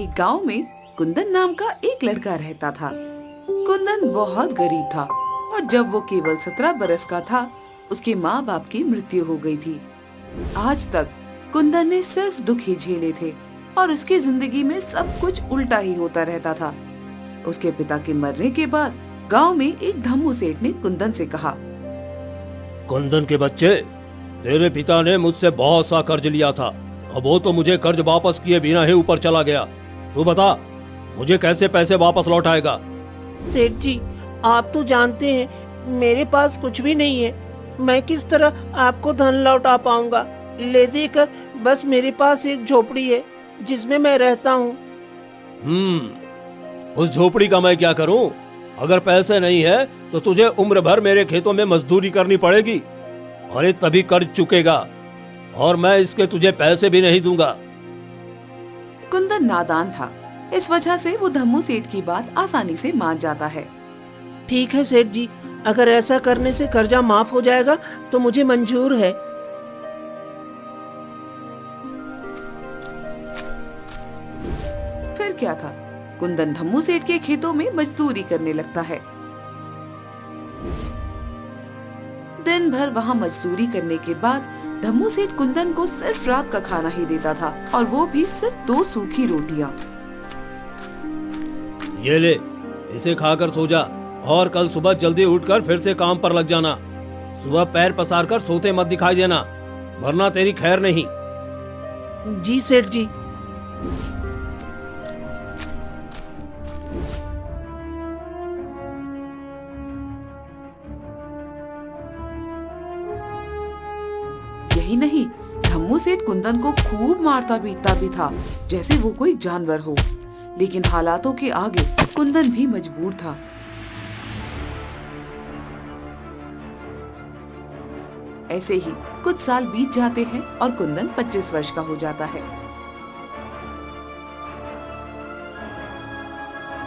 एक गांव में कुंदन नाम का एक लड़का रहता था। कुंदन बहुत गरीब था और जब वो केवल 17 बरस का था, उसके माँ बाप की मृत्यु हो गई थी। आज तक कुंदन ने सिर्फ दुख ही झेले थे और उसकी जिंदगी में सब कुछ उल्टा ही होता रहता था। उसके पिता के मरने के बाद गांव में एक धम्मू सेठ ने कुंदन से कहा, कुंदन के बच्चे, तेरे पिता ने मुझसे बहुत सा कर्ज लिया था। अब वो तो मुझे कर्ज वापस किए बिना ही ऊपर चला गया। तू बता, मुझे कैसे पैसे वापस लौटाएगा? सेठ जी, आप तो जानते हैं मेरे पास कुछ भी नहीं है। मैं किस तरह आपको धन लौटा पाऊंगा? ले देकर बस मेरे पास एक झोपड़ी है जिसमें मैं रहता हूँ। उस झोपड़ी का मैं क्या करूं? अगर पैसे नहीं है तो तुझे उम्र भर मेरे खेतों में मजदूरी करनी पड़ेगी। अरे तभी कर्ज चुकेगा और मैं इसके तुझे पैसे भी नहीं दूंगा। कुंदन नादान था, इस वजह से वो धम्मू सेठ की बात आसानी से मान जाता है। ठीक है सेठ जी, अगर ऐसा करने से कर्जा माफ हो जाएगा तो मुझे मंजूर है। फिर क्या था, कुंदन धम्मू सेठ के खेतों में मजदूरी करने लगता है। दिन भर वहाँ मजदूरी करने के बाद धम्मू सेठ कुंदन को सिर्फ रात का खाना ही देता था और वो भी सिर्फ 2 सूखी रोटियां। ये ले, इसे खाकर सो जा और कल सुबह जल्दी उठकर फिर से काम पर लग जाना। सुबह पैर पसार कर सोते मत दिखाई देना, वरना तेरी खैर नहीं। जी सेठ जी। यही नहीं, धम्मू सेठ कुंदन को खूब मारता पीटता भी था, जैसे वो कोई जानवर हो। लेकिन हालातों के आगे कुंदन भी मजबूर था। ऐसे ही कुछ साल बीत जाते हैं और कुंदन 25 वर्ष का हो जाता है।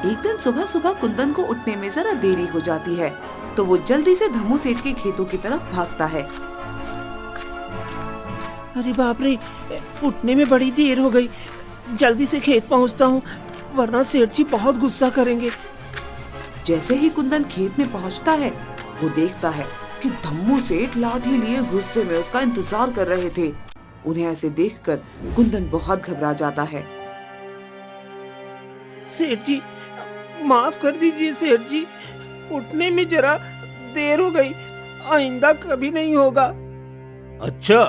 एक दिन सुबह सुबह कुंदन को उठने में जरा देरी हो जाती है, तो वो जल्दी से धम्मू सेठ के खेतों की तरफ भागता है। अरे बाप रे, उठने में बड़ी देर हो गई। जल्दी से खेत पहुंचता हूँ, वरना सेठ जी बहुत गुस्सा करेंगे। जैसे ही कुंदन खेत में पहुंचता है, वो देखता है कि धम्मू सेठ लाठी लिए गुस्से में उसका इंतजार कर रहे थे। उन्हें ऐसे देखकर कुंदन बहुत घबरा जाता है। सेठ जी, माफ कर दीजिए सेठ जी, उठने में जरा देर हो गई, आइंदा कभी नहीं होगा। अच्छा,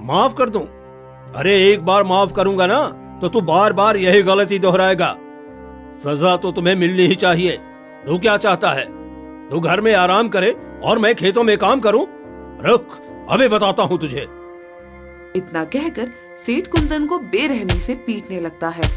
माफ कर दूं? अरे एक बार माफ करूंगा ना तो तू बार बार यही गलती दोहराएगा। सजा तो तुम्हें मिलनी ही चाहिए। तू क्या चाहता है? तू घर में आराम करे और मैं खेतों में काम करूं? रुक, अभी बताता हूं तुझे। इतना कहकर सेठ कुंदन को बेरहमी से पीटने लगता है।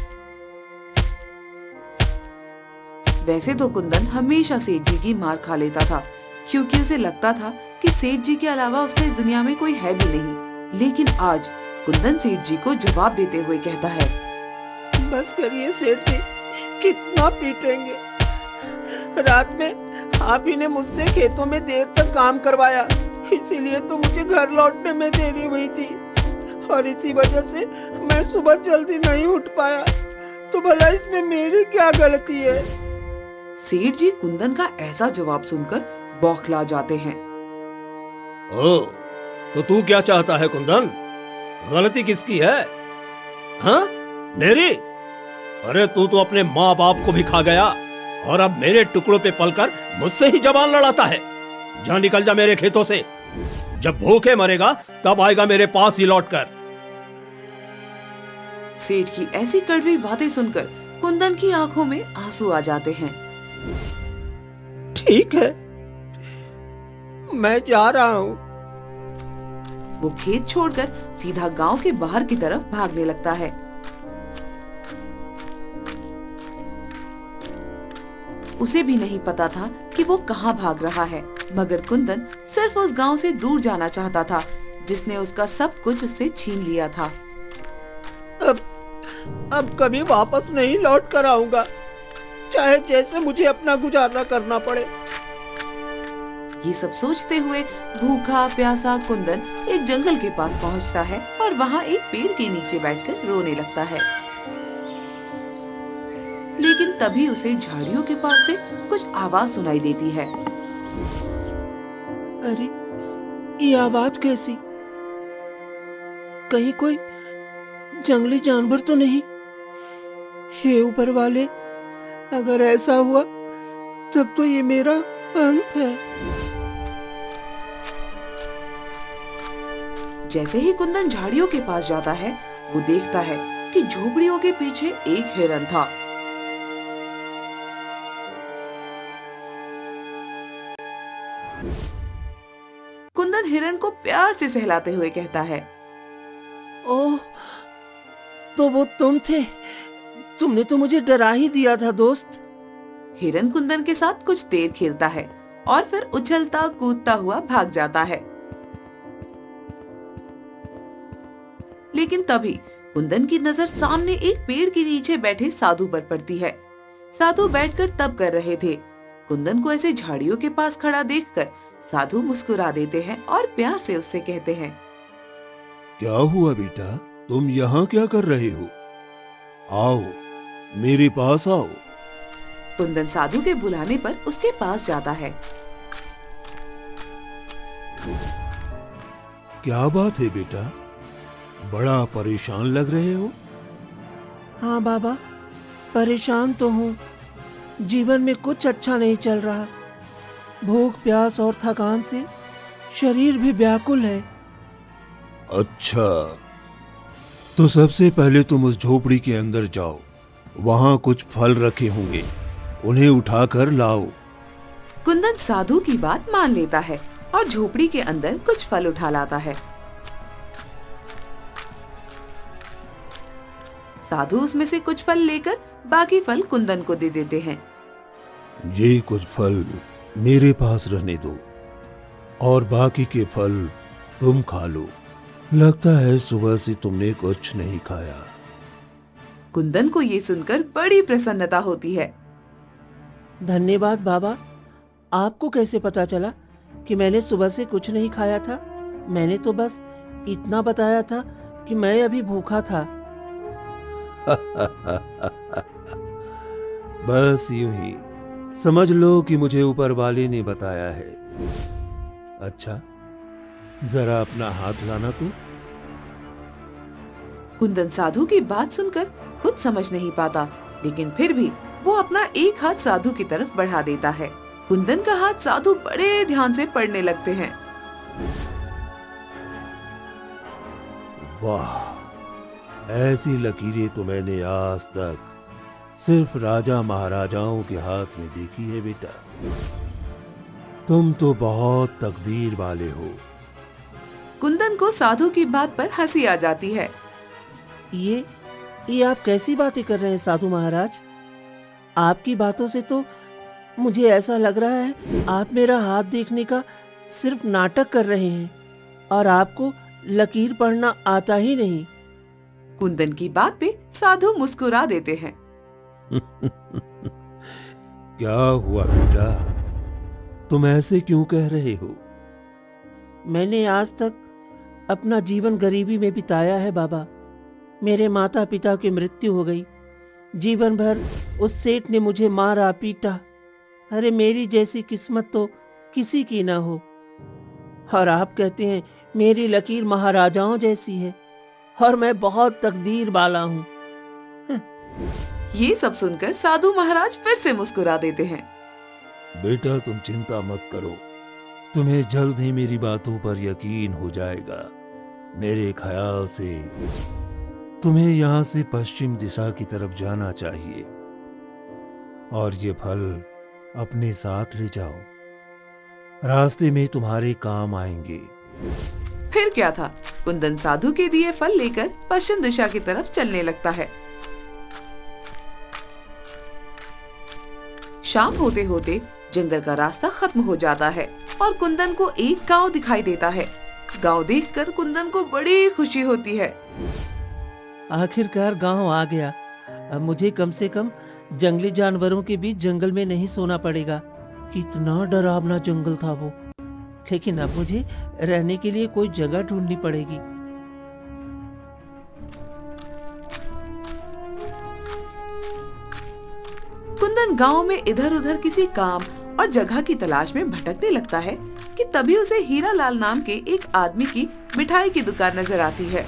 वैसे तो कुंदन हमेशा सेठ जी की मार खा लेता था, क्योंकि उसे लगता था कि सेठ जी के अलावा उसका इस दुनिया में कोई है भी नहीं। लेकिन आज कुंदन सेठ जी को जवाब देते हुए कहता है, बस करिए सेठ जी, कितना पीटेंगे? रात में आप ही ने मुझसे खेतों में देर तक काम करवाया, इसीलिए तो मुझे घर लौटने में देरी हुई थी और इसी वजह से मैं सुबह जल्दी नहीं उठ पाया। तो भला इसमें मेरी क्या गलती है? सेठ जी कुंदन का ऐसा जवाब सुनकर बौखला जाते हैं। ओ, तो तू क्या चाहता है कुंदन? गलती किसकी है? हाँ, मेरी? अरे तू तो अपने माँ बाप को भी खा गया और अब मेरे टुकड़ों पे पलकर मुझसे ही जबान लड़ाता है। जा निकल जा मेरे खेतों से। जब भूखे मरेगा तब आएगा मेरे पास ही लौटकर। सेठ की ऐसी कड़वी बातें सुनकर कुंदन की आंखों में आंसू आ जाते हैं। ठीक है, मैं जा रहा हूँ। वो खेत छोड़कर सीधा गांव के बाहर की तरफ भागने लगता है। उसे भी नहीं पता था कि वो कहाँ भाग रहा है, मगर कुंदन सिर्फ उस गांव से दूर जाना चाहता था जिसने उसका सब कुछ उससे छीन लिया था। अब कभी वापस नहीं लौट कर आऊंगा, चाहे जैसे मुझे अपना गुजारा करना पड़े। ये सब सोचते हुए भूखा प्यासा कुंदन एक जंगल के पास पहुंचता है और वहाँ एक पेड़ के नीचे बैठकर रोने लगता है। तभी उसे झाड़ियों के पास से कुछ आवाज सुनाई देती है। अरे, ये आवाज कैसी? कहीं कोई जंगली जानवर तो नहीं? हे ऊपर वाले, अगर ऐसा हुआ तब तो ये मेरा अंत है। जैसे ही कुंदन झाड़ियों के पास जाता है, वो देखता है कि झोपड़ियों के पीछे एक हिरन था। कुंदन हिरन को प्यार से सहलाते हुए कहता है, ओह, तो वो तुम थे। तुमने तो मुझे डरा ही दिया था दोस्त। हिरन कुंदन के साथ कुछ देर खेलता है और फिर उछलता कूदता हुआ भाग जाता है। लेकिन तभी कुंदन की नजर सामने एक पेड़ के नीचे बैठे साधु पर पड़ती है। साधु बैठकर तप कर रहे थे। कुंदन को ऐसे झाड़ियों के पास खड़ा देखकर साधु मुस्कुरा देते हैं और प्यार से उससे कहते हैं, क्या हुआ बेटा, तुम यहाँ क्या कर रहे हो? आओ, मेरे पास आओ। कुंदन साधु के बुलाने पर उसके पास जाता है। क्या बात है बेटा, बड़ा परेशान लग रहे हो? हाँ बाबा, परेशान तो हूँ। जीवन में कुछ अच्छा नहीं चल रहा। भूख प्यास और थकान से शरीर भी व्याकुल है। अच्छा, तो सबसे पहले तुम उस झोपड़ी के अंदर जाओ। वहां कुछ फल रखे होंगे, उन्हें उठाकर लाओ। कुंदन साधु की बात मान लेता है और झोपड़ी के अंदर कुछ फल उठा लाता है। साधु उसमें से कुछ फल लेकर बाकी फल कुंदन को दे देते हैं। ये कुछ फल मेरे पास रहने दो और बाकी के फल तुम खा लो। लगता है सुबह से तुमने कुछ नहीं खाया। कुंदन को ये सुनकर बड़ी प्रसन्नता होती है। धन्यवाद बाबा। आपको कैसे पता चला कि मैंने सुबह से कुछ नहीं खाया था? मैंने तो बस इतना बताया था कि मैं अभी भूखा था। बस यूं ही समझ लो कि मुझे ऊपर वाले ने बताया है। अच्छा, जरा अपना हाथ लाना तो। कुंदन साधु की बात सुनकर कुछ समझ नहीं पाता, लेकिन फिर भी वो अपना एक हाथ साधु की तरफ बढ़ा देता है। कुंदन का हाथ साधु बड़े ध्यान से पढ़ने लगते हैं। वाह, ऐसी लकीरें तो मैंने आज तक सिर्फ राजा महाराजाओं के हाथ में देखी है बेटा। तुम तो बहुत तकदीर वाले हो। कुंदन को साधु की बात पर हंसी आ जाती है। ये आप कैसी बातें कर रहे हैं साधु महाराज? आपकी बातों से तो मुझे ऐसा लग रहा है आप मेरा हाथ देखने का सिर्फ नाटक कर रहे हैं और आपको लकीर पढ़ना आता ही नहीं। कुंदन की बात पे साधु मुस्कुरा देते हैं। क्या हुआ बेटा, तुम ऐसे क्यों कह रहे हो? मैंने आज तक अपना जीवन गरीबी में बिताया है बाबा। मेरे माता पिता की मृत्यु हो गई। जीवन भर उस सेठ ने मुझे मारा पीटा। अरे मेरी जैसी किस्मत तो किसी की ना हो। और आप कहते हैं मेरी लकीर महाराजाओं जैसी है और मैं बहुत तकदीर वाला हूँ। ये सब सुनकर साधु महाराज फिर से मुस्कुरा देते हैं। बेटा तुम चिंता मत करो, तुम्हें जल्द ही मेरी बातों पर यकीन हो जाएगा। मेरे ख्याल से तुम्हें यहाँ से पश्चिम दिशा की तरफ जाना चाहिए और ये फल अपने साथ ले जाओ, रास्ते में तुम्हारे काम आएंगे। फिर क्या था, कुंदन साधु के दिए फल लेकर पश्चिम दिशा की तरफ चलने लगता है। शाम होते होते जंगल का रास्ता खत्म हो जाता है और कुंदन को एक गांव दिखाई देता है। गांव देखकर कुंदन को बड़ी खुशी होती है। आखिरकार गांव आ गया। अब मुझे कम से कम जंगली जानवरों के बीच जंगल में नहीं सोना पड़ेगा। कितना डरावना जंगल था वो। लेकिन अब मुझे रहने के लिए कोई जगह ढूंढनी पड़ेगी। कुंदन गांव में इधर उधर किसी काम और जगह की तलाश में भटकने लगता है कि तभी उसे हीरालाल नाम के एक आदमी की मिठाई की दुकान नजर आती है।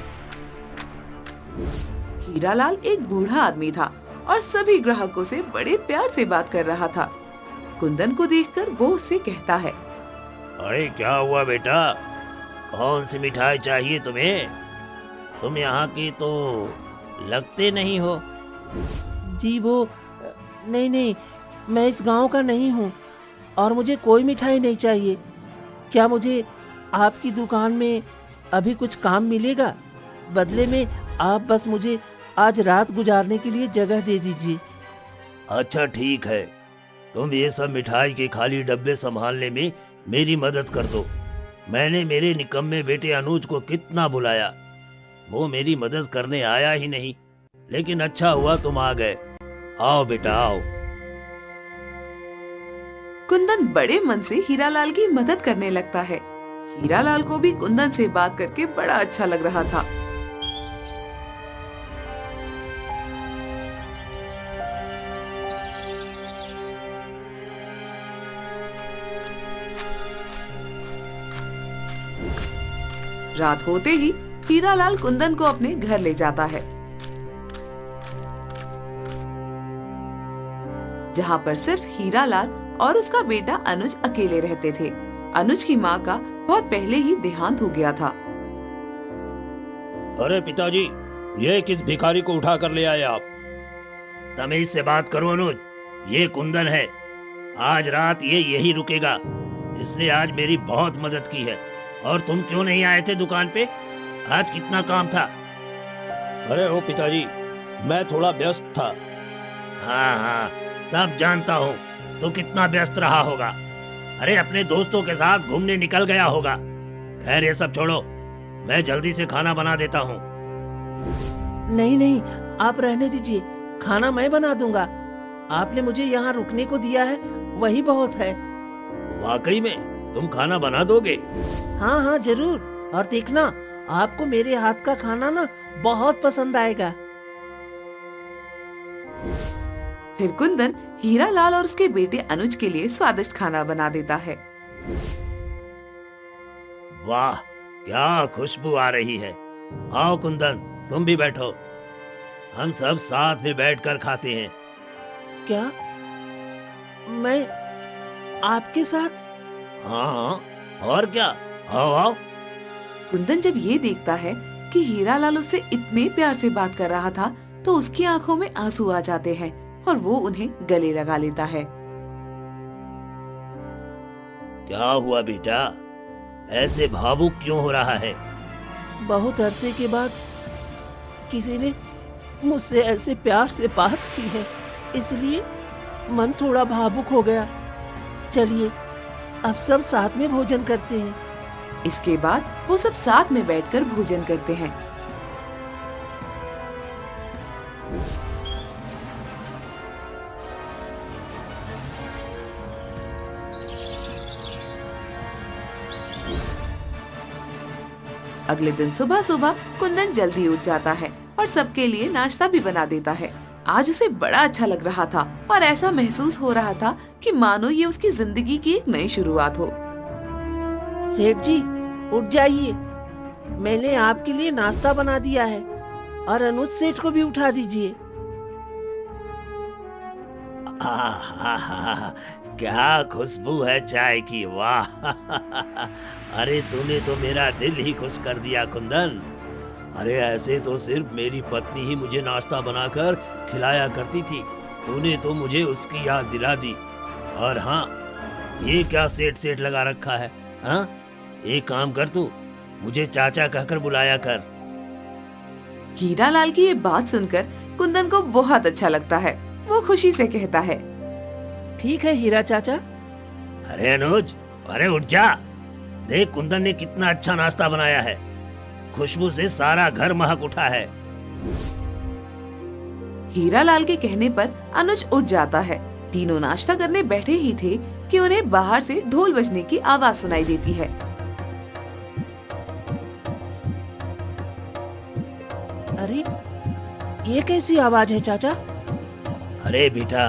हीरालाल एक बूढ़ा आदमी था और सभी ग्राहकों से बड़े प्यार से बात कर रहा था। कुंदन को देखकर वो उससे कहता है, अरे क्या हुआ बेटा, कौन सी मिठाई चाहिए तुम्हें? तुम यहाँ की तो लगते नहीं हो। जी वो नहीं नहीं, मैं इस गांव का नहीं हूँ और मुझे कोई मिठाई नहीं चाहिए। क्या मुझे आपकी दुकान में अभी कुछ काम मिलेगा? बदले में आप बस मुझे आज रात गुजारने के लिए जगह दे दीजिए। अच्छा ठीक है, तुम ये सब मिठाई के खाली डब्बे संभालने में मेरी मदद कर दो। मैंने मेरे निकम्मे बेटे अनुज को कितना बुलाया, वो मेरी मदद करने आया ही नहीं। लेकिन अच्छा हुआ तुम आ गए। आओ बेटा आओ। कुंदन बड़े मन से हीरालाल की मदद करने लगता है। हीरालाल को भी कुंदन से बात करके बड़ा अच्छा लग रहा था। रात होते ही हीरालाल कुंदन को अपने घर ले जाता है, जहाँ पर सिर्फ हीरालाल और उसका बेटा अनुज अकेले रहते थे। अनुज की माँ का बहुत पहले ही देहांत हो गया था। अरे पिताजी, ये किस भिखारी को उठा कर ले आए आप? तमीज से बात करो अनुज, ये कुंदन है। आज रात ये यही रुकेगा। इसने आज मेरी बहुत मदद की है। और तुम क्यों नहीं आए थे दुकान पे? आज कितना काम था? अरे ओ पिताजी, मैं थोड़ा व्यस्त था। हाँ, सब जानता हूँ तो कितना व्यस्त रहा होगा। अरे अपने दोस्तों के साथ घूमने निकल गया होगा। खैर ये सब छोड़ो, मैं जल्दी से खाना बना देता हूँ। नहीं नहीं, आप रहने दीजिए, खाना मैं बना दूंगा। आपने मुझे यहाँ रुकने को दिया है, वही बहुत है। वाकई में तुम खाना बना दोगे? हाँ हाँ जरूर, और देखना आपको मेरे हाथ का खाना ना बहुत पसंद आएगा। फिर कुंदन हीरालाल और उसके बेटे अनुज के लिए स्वादिष्ट खाना बना देता है। वाह, क्या खुशबू आ रही है। आओ कुंदन, तुम भी बैठो। हम सब साथ में बैठकर खाते हैं। क्या मैं आपके साथ? हाँ, और क्या, आओ आओ। कुंदन जब ये देखता है कि हीरालाल उससे इतने प्यार से बात कर रहा था तो उसकी आंखों में आंसू आ जाते हैं और वो उन्हें गले लगा लेता है। क्या हुआ बेटा, ऐसे भावुक क्यों हो रहा है? बहुत अरसे के बाद किसी ने मुझसे ऐसे प्यार से बात की है, इसलिए मन थोड़ा भावुक हो गया। चलिए अब सब साथ में भोजन करते हैं। इसके बाद वो सब साथ में बैठकर भोजन करते हैं। अगले दिन सुबह सुबह कुंदन जल्दी उठ जाता है और सबके लिए नाश्ता भी बना देता है। आज उसे बड़ा अच्छा लग रहा था और ऐसा महसूस हो रहा था कि मानो ये उसकी जिंदगी की एक नई शुरुआत हो। सेठ जी उठ जाइए, मैंने आपके लिए नाश्ता बना दिया है और अनुज सेठ को भी उठा दीजिए। आहा, क्या खुशबू है चाय की, वाह। अरे तूने तो मेरा दिल ही खुश कर दिया कुंदन। अरे ऐसे तो सिर्फ मेरी पत्नी ही मुझे नाश्ता बनाकर खिलाया करती थी, तूने तो मुझे उसकी याद दिला दी। और हाँ, ये क्या सेठ सेठ लगा रखा है? हाँ, एक काम कर, तू मुझे चाचा कहकर बुलाया कर। हीरालाल की ये बात सुनकर कुंदन को बहुत अच्छा लगता है। वो खुशी से कहता है, ठीक है हीरा चाचा। अरे अनुज, अरे उठ जा, देख कुंदन ने कितना अच्छा नाश्ता बनाया है। खुशबू से सारा घर महक उठा है। हीरालाल के कहने पर अनुज उठ जाता है। तीनों नाश्ता करने बैठे ही थे कि उन्हें बाहर से ढोल बजने की आवाज सुनाई देती है। अरे ये कैसी आवाज है चाचा? अरे बेटा,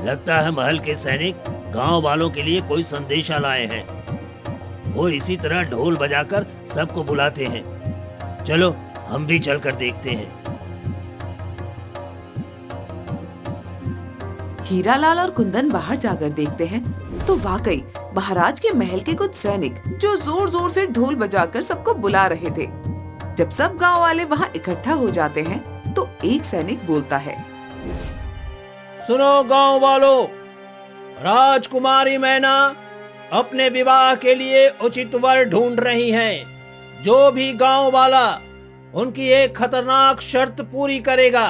लगता है महल के सैनिक गांव वालों के लिए कोई संदेशा लाए हैं। वो इसी तरह ढोल बजाकर सबको बुलाते हैं। चलो हम भी चलकर देखते हैं। हीरालाल और कुंदन बाहर जाकर देखते हैं तो वाकई महाराज के महल के कुछ सैनिक जो जोर जोर से ढोल बजाकर सबको बुला रहे थे। जब सब गांव वाले वहां इकट्ठा हो जाते हैं तो एक सैनिक बोलता है, सुनो गांव वालों, राजकुमारी मैना अपने विवाह के लिए उचित वर ढूंढ रही हैं। जो भी गांव वाला उनकी एक खतरनाक शर्त पूरी करेगा,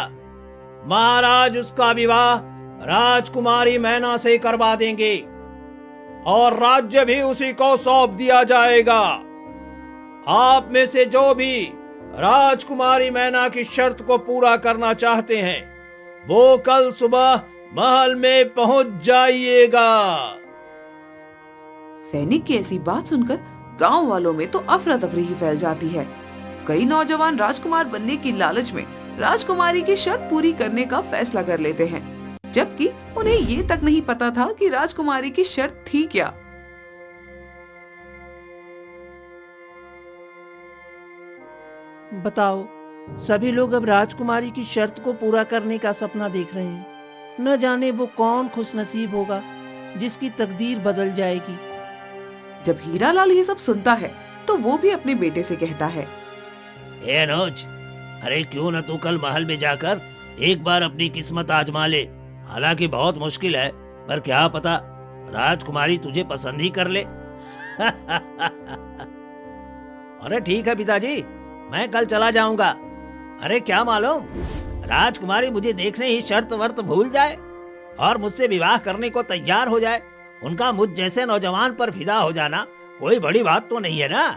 महाराज उसका विवाह राजकुमारी मैना से करवा देंगे और राज्य भी उसी को सौंप दिया जाएगा। आप में से जो भी राजकुमारी मैना की शर्त को पूरा करना चाहते हैं, वो कल सुबह महल में पहुंच जाइएगा। सैनिक की ऐसी बात सुनकर गांव वालों में तो अफरा तफरी ही फैल जाती है। कई नौजवान राजकुमार बनने की लालच में राजकुमारी की शर्त पूरी करने का फैसला कर लेते हैं, जबकि उन्हें ये तक नहीं पता था कि राजकुमारी की शर्त थी क्या। बताओ, सभी लोग अब राजकुमारी की शर्त को पूरा करने का सपना देख रहे हैं। न जाने वो कौन खुशनसीब होगा जिसकी तकदीर बदल जाएगी। जब हीरालाल ये सब सुनता है तो वो भी अपने बेटे से कहता है, ए अनुज, अरे क्यों न तू कल महल में जाकर एक बार अपनी किस्मत आजमा ले। हालांकि बहुत मुश्किल है, पर क्या पता राजकुमारी तुझे पसंद ही कर ले। अरे ठीक है पिताजी, मैं कल चला जाऊंगा। अरे क्या मालूम राजकुमारी मुझे देखने ही शर्त वर्त भूल जाए और मुझसे विवाह करने को तैयार हो जाए। उनका मुझ जैसे नौजवान पर फिदा हो जाना कोई बड़ी बात तो नहीं है ना।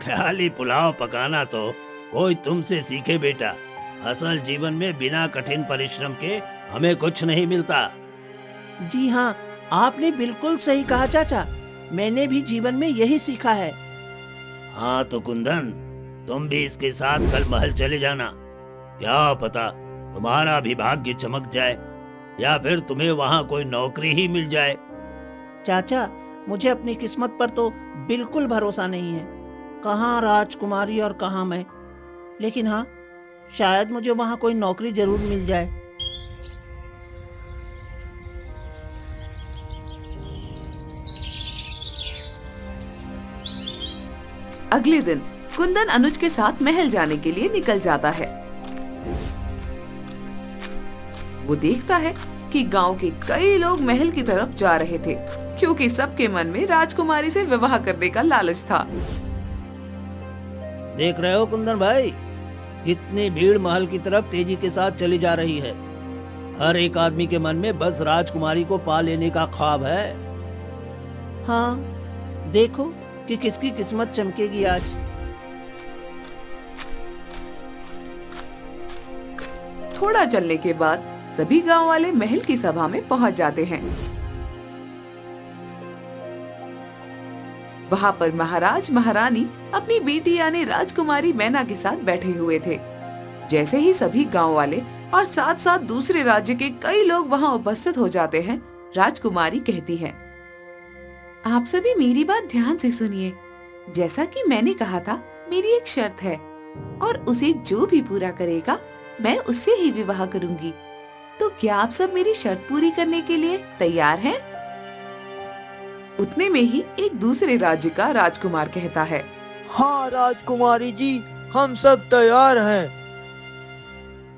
खाली पुलाव पकाना तो कोई तुमसे सीखे बेटा। असल जीवन में बिना कठिन परिश्रम के हमें कुछ नहीं मिलता। जी हाँ, आपने बिल्कुल सही कहा चाचा। मैंने भी जीवन में यही सीखा है। हाँ तो कुंदन, तुम भी इसके साथ कल महल चले जाना। क्या पता तुम्हारा भी भाग्य चमक जाए या फिर तुम्हें वहाँ कोई नौकरी ही मिल जाए। चाचा, मुझे अपनी किस्मत पर तो बिल्कुल भरोसा नहीं है। कहाँ राजकुमारी और कहाँ मैं। लेकिन हाँ, शायद मुझे वहाँ कोई नौकरी जरूर मिल जाए। अगले दिन कुंदन अनुज के साथ महल जाने के लिए निकल जाता है। वो देखता है कि गांव के कई लोग महल की तरफ जा रहे थे, क्योंकि सबके मन में राजकुमारी से विवाह करने का लालच था। देख रहे हो कुंदन भाई, कितनी भीड़ महल की तरफ तेजी के साथ चली जा रही है। हर एक आदमी के मन में बस राजकुमारी को पा लेने का ख्वाब है। हाँ, देखो कि किसकी किस्मत चमकेगी आज। थोड़ा चलने के बाद सभी गांव वाले महल की सभा में पहुंच जाते हैं। वहां पर महाराज महारानी अपनी बेटी यानी राजकुमारी मैना के साथ बैठे हुए थे। जैसे ही सभी गांव वाले और साथ साथ दूसरे राज्य के कई लोग वहां उपस्थित हो जाते हैं, राजकुमारी कहती है, आप सभी मेरी बात ध्यान से सुनिए। जैसा कि मैंने कहा था, मेरी एक शर्त है और उसे जो भी पूरा करेगा मैं उससे ही विवाह करूंगी। तो क्या आप सब मेरी शर्त पूरी करने के लिए तैयार हैं? उतने में ही एक दूसरे राज्य का राजकुमार कहता है, हाँ राजकुमारी जी, हम सब तैयार हैं।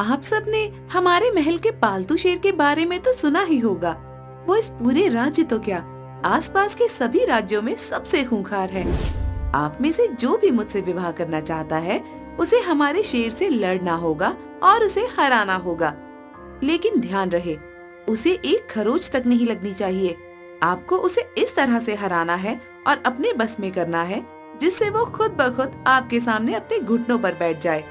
आप सब ने हमारे महल के पालतू शेर के बारे में तो सुना ही होगा। वो इस पूरे राज्य तो क्या, आसपास के सभी राज्यों में सबसे खूंखार है। आप में से जो भी मुझसे विवाह करना चाहता है, उसे हमारे शेर से लड़ना होगा और उसे हराना होगा। लेकिन ध्यान रहे, उसे एक खरोच तक नहीं लगनी चाहिए। आपको उसे इस तरह से हराना है और अपने बस में करना है जिससे वो खुद ब खुद आपके सामने अपने घुटनों पर बैठ जाए।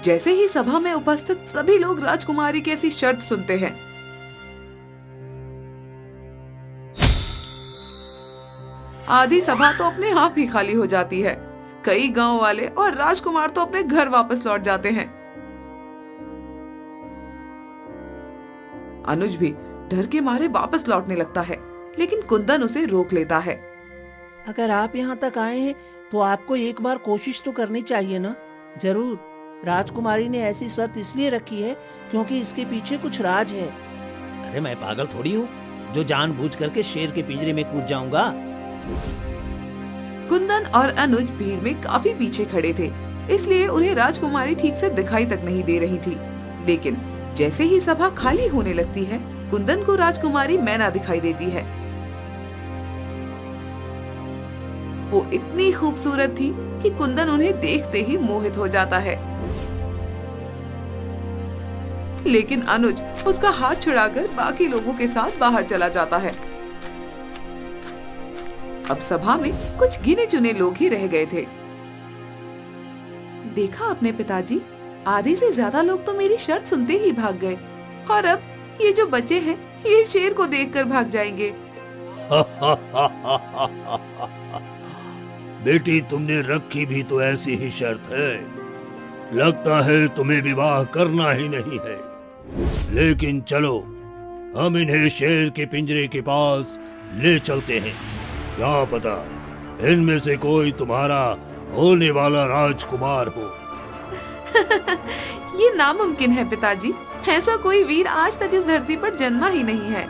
जैसे ही सभा में उपस्थित सभी लोग राजकुमारी की ऐसी शर्त सुनते हैं, आधी सभा तो अपने आप ही खाली हो जाती है। कई गांव वाले और राजकुमार तो अपने घर वापस लौट जाते हैं। अनुज भी डर के मारे वापस लौटने लगता है, लेकिन कुंदन उसे रोक लेता है। अगर आप यहाँ तक आए हैं तो आपको एक बार कोशिश तो करनी चाहिए ना। जरूर, राजकुमारी ने ऐसी शर्त इसलिए रखी है क्योंकि इसके पीछे कुछ राज है। अरे मैं पागल थोड़ी हूँ जो जानबूझ करके शेर के पिंजरे में कूद जाऊंगा। कुंदन और अनुज भीड़ में काफी पीछे खड़े थे, इसलिए उन्हें राजकुमारी ठीक से दिखाई तक नहीं दे रही थी। लेकिन जैसे ही सभा खाली होने लगती है, कुंदन को राजकुमारी मैना दिखाई देती है। वो इतनी खूबसूरत थी कि कुंदन उन्हें देखते ही मोहित हो जाता है। लेकिन अनुज उसका हाथ छुड़ाकर बाकी लोगों के साथ बाहर चला जाता है। अब सभा में कुछ गिने चुने लोग ही रह गए थे। देखा अपने पिताजी, आधे से ज्यादा लोग तो मेरी शर्त सुनते ही भाग गए, और अब ये जो बचे हैं ये शेर को देखकर भाग जाएंगे। बेटी, तुमने रखी भी तो ऐसी ही शर्त है। लगता है तुम्हें विवाह करना ही नहीं है। लेकिन चलो, हम इन्हें शेर के पिंजरे के पास ले चलते हैं। क्या पता इनमें से कोई तुम्हारा होने वाला राजकुमार हो। ये नामुमकिन है पिताजी, ऐसा कोई वीर आज तक इस धरती पर जन्मा ही नहीं है।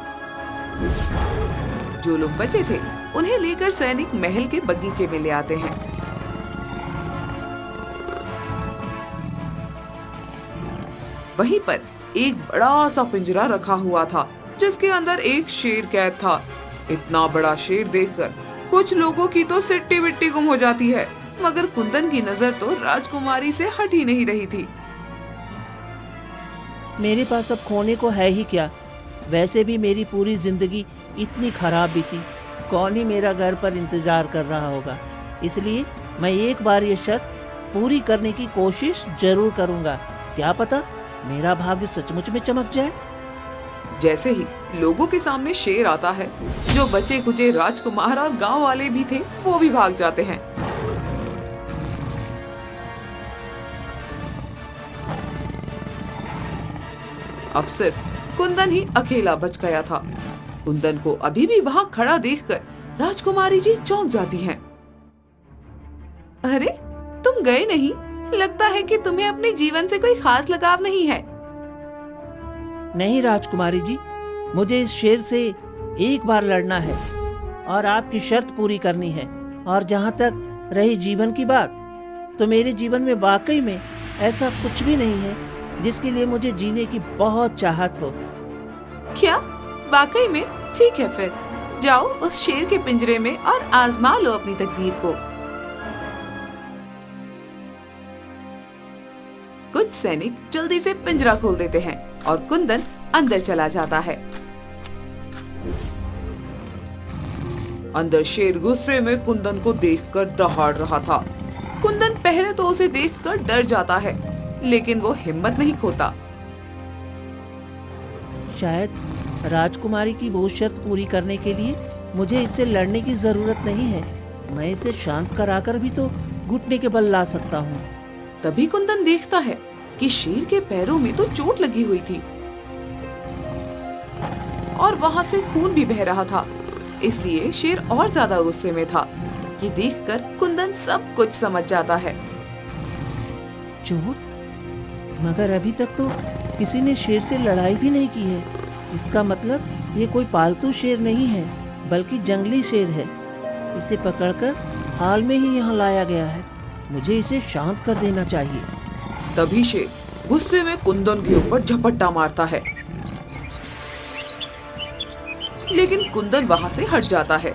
जो लोग बचे थे उन्हें लेकर सैनिक महल के बगीचे में ले आते हैं। वहीं पर एक बड़ा सा पिंजरा रखा हुआ था, जिसके अंदर एक शेर कैद था। इतना बड़ा शेर देखकर कुछ लोगों की तो सिट्टी बिट्टी गुम हो जाती है, मगर कुंदन की नजर तो राजकुमारी से हट ही नहीं रही थी। मेरे पास अब खोने को है ही क्या। वैसे भी मेरी पूरी जिंदगी इतनी खराब बीती, कौन ही मेरा घर पर इंतजार कर रहा होगा। इसलिए मैं एक बार ये शर्त पूरी करने की कोशिश जरूर करूंगा। क्या पता मेरा भाग्य सचमुच में चमक जाए। जैसे ही लोगों के सामने शेर आता है, जो बचे कुचे राजकुमार और गांव वाले भी थे वो भी भाग जाते हैं। अब सिर्फ कुंदन ही अकेला बच गया था। कुंदन को अभी भी वहां खड़ा देखकर राजकुमारी जी चौंक जाती हैं। अरे, तुम गए नहीं? लगता है कि तुम्हें अपने जीवन से कोई खास लगाव नहीं है। नहीं राजकुमारी जी, मुझे इस शेर से एक बार लड़ना है और आपकी शर्त पूरी करनी है। और जहाँ तक रही जीवन की बात, तो मेरे जीवन में वाकई में ऐसा कुछ भी नहीं है जिसके लिए मुझे जीने की बहुत चाहत हो। क्या? वाकई में? ठीक है, फिर जाओ उस शेर के पिंजरे में और आजमा लो अपनी तकदीर को। कुछ सैनिक जल्दी से पिंजरा खोल देते हैं और कुंदन अंदर चला जाता है। अंदर शेर गुस्से में कुंदन को देखकर दहाड़ रहा था। कुंदन पहले तो उसे देखकर डर जाता है, लेकिन वो हिम्मत नहीं खोता। शायद राजकुमारी की वो शर्त पूरी करने के लिए मुझे इससे लड़ने की जरूरत नहीं है। मैं इसे शांत कराकर भी तो घुटने के बल ला सकता हूँ। तभी कुंदन देखता है कि शेर के पैरों में तो चोट लगी हुई थी और वहां से खून भी बह रहा था, इसलिए शेर और ज्यादा गुस्से में था। ये देखकर कुंदन सब कुछ समझ जाता है। चोट? मगर अभी तक तो किसी ने शेर से लड़ाई भी नहीं की है। इसका मतलब ये कोई पालतू शेर नहीं है, बल्कि जंगली शेर है। इसे पकड़कर हाल में ही यहाँ लाया गया है। मुझे इसे शांत कर देना चाहिए। तभी शेर गुस्से में कुंदन के ऊपर झपट्टा मारता है, लेकिन कुंदन वहां से हट जाता है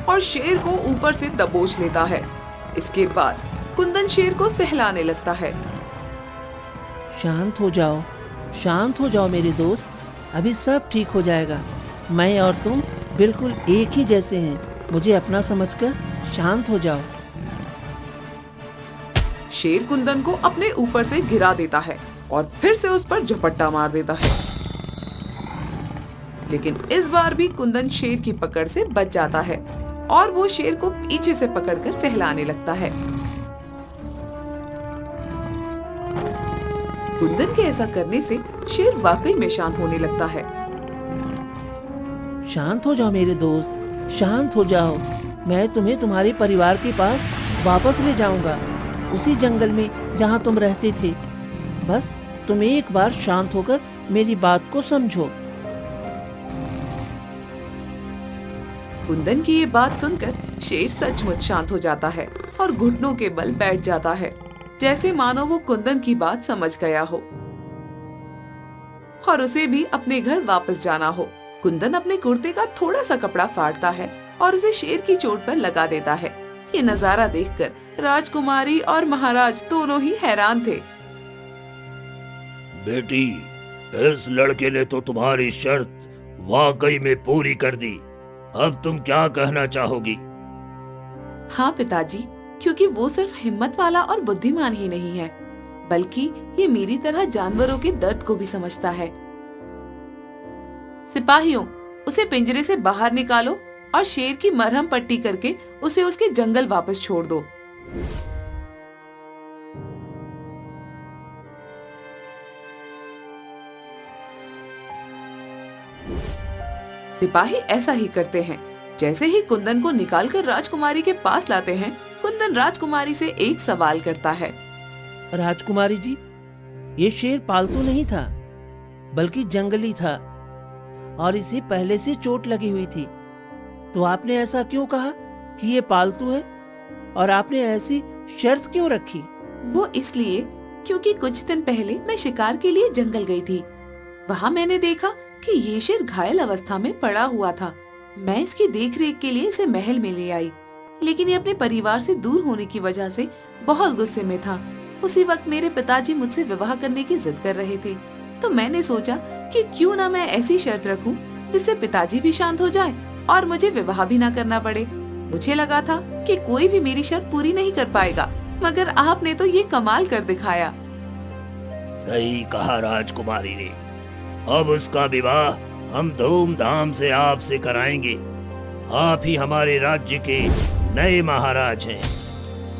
और शेर को ऊपर से दबोच लेता है। इसके बाद कुंदन शेर को सहलाने लगता है। शांत हो जाओ मेरे दोस्त, अभी सब ठीक हो जाएगा। मैं और तुम बिल्कुल एक ही जैसे हैं। मुझे अपना समझकर शांत हो जाओ। शेर कुंदन को अपने ऊपर से गिरा देता है और फिर से उस पर झपट्टा मार देता है। लेकिन इस बार भी कुंदन शेर की पकड़ से बच जाता है और वो शेर को पीछे से पकड़कर सहलाने लगता है। कुंदन के ऐसा करने से शेर वाकई में शांत होने लगता है। शांत हो जाओ मेरे दोस्त, शांत हो जाओ। मैं तुम्हें तुम्हारे परिवार के पास वापस ले जाऊंगा, उसी जंगल में जहां तुम रहते थे। बस तुम एक बार शांत होकर मेरी बात को समझो। कुंदन की ये बात सुनकर शेर सचमुच शांत हो जाता है और घुटनों के बल बैठ जाता है, जैसे मानो वो कुंदन की बात समझ गया हो और उसे भी अपने घर वापस जाना हो। कुंदन अपने कुर्ते का थोड़ा सा कपड़ा फाड़ता है और उसे शेर की चोट पर लगा देता है। ये नजारा देखकर राजकुमारी और महाराज दोनों ही हैरान थे। बेटी, इस लड़के ने तो तुम्हारी शर्त वाकई में पूरी कर दी। अब तुम क्या कहना चाहोगी? हाँ पिताजी, क्योंकि वो सिर्फ हिम्मत वाला और बुद्धिमान ही नहीं है, बल्कि ये मेरी तरह जानवरों के दर्द को भी समझता है। सिपाहियों, उसे पिंजरे से बाहर निकालो और शेर की मरहम पट्टी करके उसे उसके जंगल वापस छोड़ दो। सिपाही ऐसा ही करते हैं। जैसे ही कुंदन को निकालकर राजकुमारी के पास लाते हैं, कुंदन राजकुमारी से एक सवाल करता है। राजकुमारी जी, ये शेर पालतू नहीं था, बल्कि जंगली था और इसे पहले से चोट लगी हुई थी। तो आपने ऐसा क्यों कहा कि ये पालतू है और आपने ऐसी शर्त क्यों रखी? वो इसलिए क्योंकि कुछ दिन पहले मैं शिकार के लिए जंगल गई थी। वहाँ मैंने देखा कि ये शेर घायल अवस्था में पड़ा हुआ था। मैं इसकी देखरेख के लिए इसे महल में ले आई, लेकिन ये अपने परिवार से दूर होने की वजह से बहुत गुस्से में था। उसी वक्त मेरे पिताजी मुझसे विवाह करने की जिद कर रहे थे, तो मैंने सोचा कि क्यों ना मैं ऐसी शर्त रखूं जिससे पिताजी भी शांत हो जाए और मुझे विवाह भी ना करना पड़े। मुझे लगा था कि कोई भी मेरी शर्त पूरी नहीं कर पाएगा, मगर आपने तो ये कमाल कर दिखाया। सही कहा राजकुमारी ने। अब उसका विवाह हम धूमधाम से आपसे कराएंगे। आप ही हमारे राज्य के नए महाराज हैं।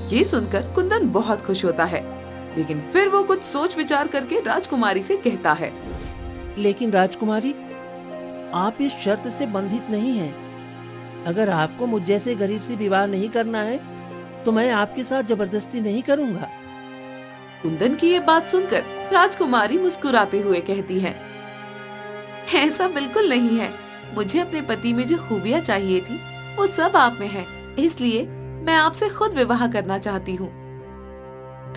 ये सुनकर कुंदन बहुत खुश होता है, लेकिन फिर वो कुछ सोच विचार करके राजकुमारी से कहता है। लेकिन राजकुमारी, आप इस शर्त से बंधित नहीं हैं। अगर आपको मुझ जैसे गरीब से विवाह नहीं करना है, तो मैं आपके साथ जबरदस्ती नहीं करूंगा। कुंदन की ये बात सुनकर राजकुमारी मुस्कुराते हुए कहती है, ऐसा बिल्कुल नहीं है। मुझे अपने पति में जो खूबियाँ चाहिए थी वो सब आप में है, इसलिए मैं आपसे खुद विवाह करना चाहती हूँ।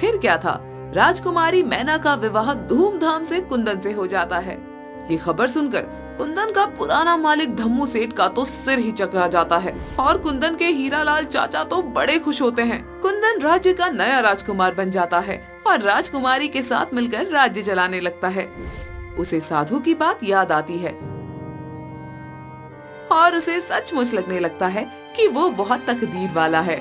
फिर क्या था, राजकुमारी मैना का विवाह धूमधाम से कुंदन से हो जाता है। ये खबर सुनकर कुंदन का पुराना मालिक धम्मू सेठ का तो सिर ही चकरा जाता है और कुंदन के हीरालाल चाचा तो बड़े खुश होते हैं। कुंदन राज्य का नया राजकुमार बन जाता है और राजकुमारी के साथ मिलकर राज्य चलाने लगता है। उसे साधु की बात याद आती है और उसे सचमुच लगने लगता है कि वो बहुत तकदीर वाला है।